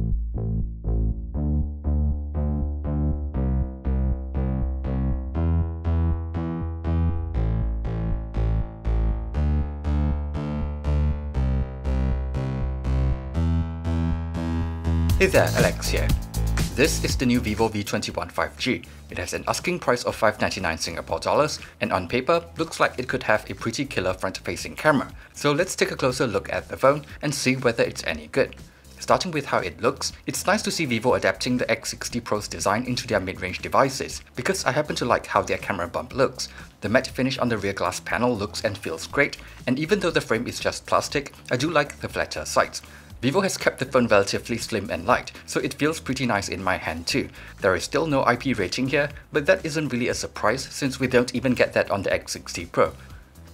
Hey there, Alex here. This is the new Vivo V21 5G. It has an asking price of 599 Singapore dollars, and on paper, looks like it could have a pretty killer front-facing camera. So let's take a closer look at the phone and see whether it's any good. Starting with how it looks, it's nice to see Vivo adapting the X60 Pro's design into their mid-range devices, because I happen to like how their camera bump looks. The matte finish on the rear glass panel looks and feels great, and even though the frame is just plastic, I do like the flatter sides. Vivo has kept the phone relatively slim and light, so it feels pretty nice in my hand too. There is still no IP rating here, but that isn't really a surprise since we don't even get that on the X60 Pro.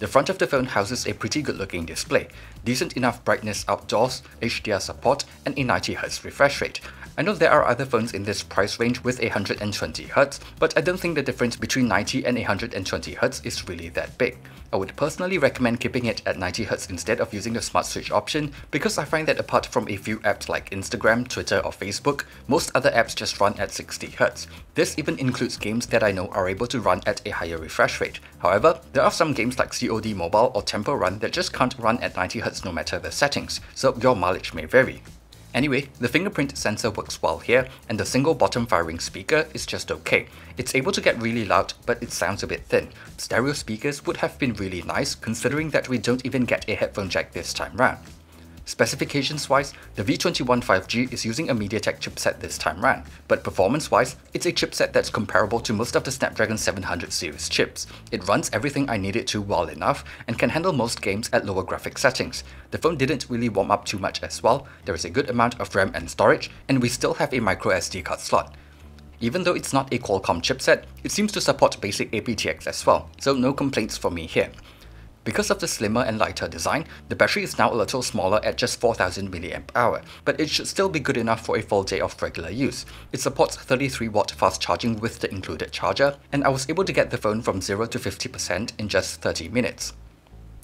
The front of the phone houses a pretty good looking display, decent enough brightness outdoors, HDR support, and a 90Hz refresh rate. I know there are other phones in this price range with 120Hz, but I don't think the difference between 90 and 120Hz is really that big. I would personally recommend keeping it at 90Hz instead of using the Smart Switch option, because I find that apart from a few apps like Instagram, Twitter or Facebook, most other apps just run at 60Hz. This even includes games that I know are able to run at a higher refresh rate. However, there are some games like COD Mobile or Temple Run that just can't run at 90Hz no matter the settings, so your mileage may vary. Anyway, the fingerprint sensor works well here, and the single bottom firing speaker is just okay. It's able to get really loud, but it sounds a bit thin. Stereo speakers would have been really nice considering that we don't even get a headphone jack this time round. Specifications wise, the V21 5G is using a MediaTek chipset this time round, but performance wise, it's a chipset that's comparable to most of the Snapdragon 700 series chips. It runs everything I need it to well enough, and can handle most games at lower graphic settings. The phone didn't really warm up too much as well, there is a good amount of RAM and storage, and we still have a microSD card slot. Even though it's not a Qualcomm chipset, it seems to support basic aptX as well, so no complaints for me here. Because of the slimmer and lighter design, the battery is now a little smaller at just 4000 mAh, but it should still be good enough for a full day of regular use. It supports 33W fast charging with the included charger, and I was able to get the phone from 0 to 50% in just 30 minutes.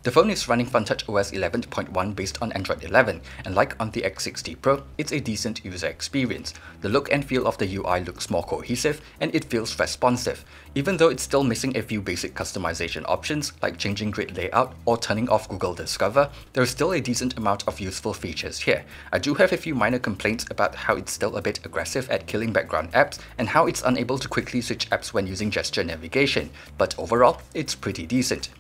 The phone is running FunTouch OS 11.1 based on Android 11, and like on the X60 Pro, it's a decent user experience. The look and feel of the UI looks more cohesive, and it feels responsive. Even though it's still missing a few basic customization options, like changing grid layout or turning off Google Discover, there is still a decent amount of useful features here. I do have a few minor complaints about how it's still a bit aggressive at killing background apps, and how it's unable to quickly switch apps when using gesture navigation, but overall, it's pretty decent.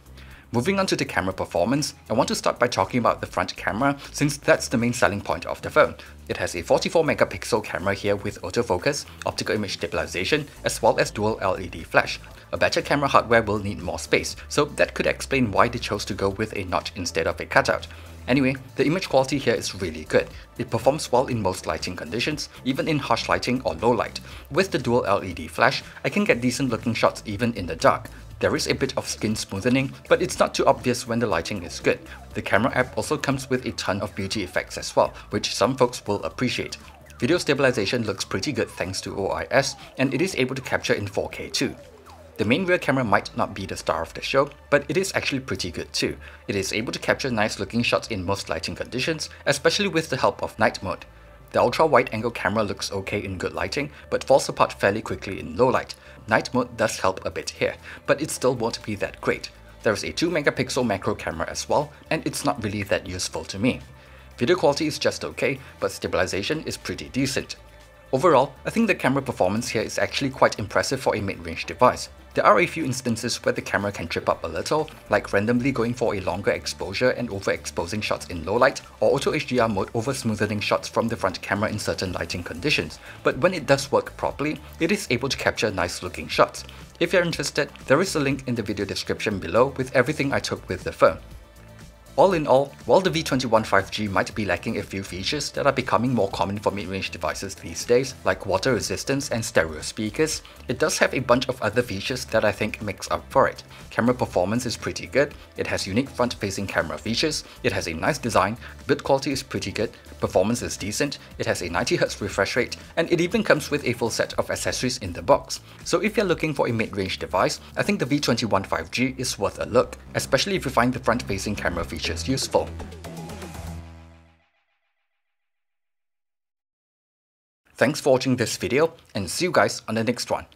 Moving on to the camera performance, I want to start by talking about the front camera since that's the main selling point of the phone. It has a 44 megapixel camera here with autofocus, optical image stabilization, as well as dual LED flash. A better camera hardware will need more space, so that could explain why they chose to go with a notch instead of a cutout. Anyway, the image quality here is really good. It performs well in most lighting conditions, even in harsh lighting or low light. With the dual LED flash, I can get decent looking shots even in the dark. There is a bit of skin smoothing, but it's not too obvious when the lighting is good. The camera app also comes with a ton of beauty effects as well, which some folks will appreciate. Video stabilization looks pretty good thanks to OIS, and it is able to capture in 4K too. The main rear camera might not be the star of the show, but it is actually pretty good too. It is able to capture nice looking shots in most lighting conditions, especially with the help of night mode. The ultra-wide angle camera looks okay in good lighting, but falls apart fairly quickly in low light. Night mode does help a bit here, but it still won't be that great. There's a 2 megapixel macro camera as well, and it's not really that useful to me. Video quality is just okay, but stabilization is pretty decent. Overall, I think the camera performance here is actually quite impressive for a mid-range device. There are a few instances where the camera can trip up a little, like randomly going for a longer exposure and overexposing shots in low light, or Auto HDR mode over smoothing shots from the front camera in certain lighting conditions, but when it does work properly, it is able to capture nice looking shots. If you're interested, there is a link in the video description below with everything I took with the phone. All in all, while the V21 5G might be lacking a few features that are becoming more common for mid-range devices these days, like water resistance and stereo speakers, it does have a bunch of other features that I think makes up for it. Camera performance is pretty good, it has unique front-facing camera features, it has a nice design, build quality is pretty good, performance is decent, it has a 90Hz refresh rate, and it even comes with a full set of accessories in the box. So if you're looking for a mid-range device, I think the V21 5G is worth a look, especially if you find the front-facing camera features useful. Thanks for watching this video and see you guys on the next one.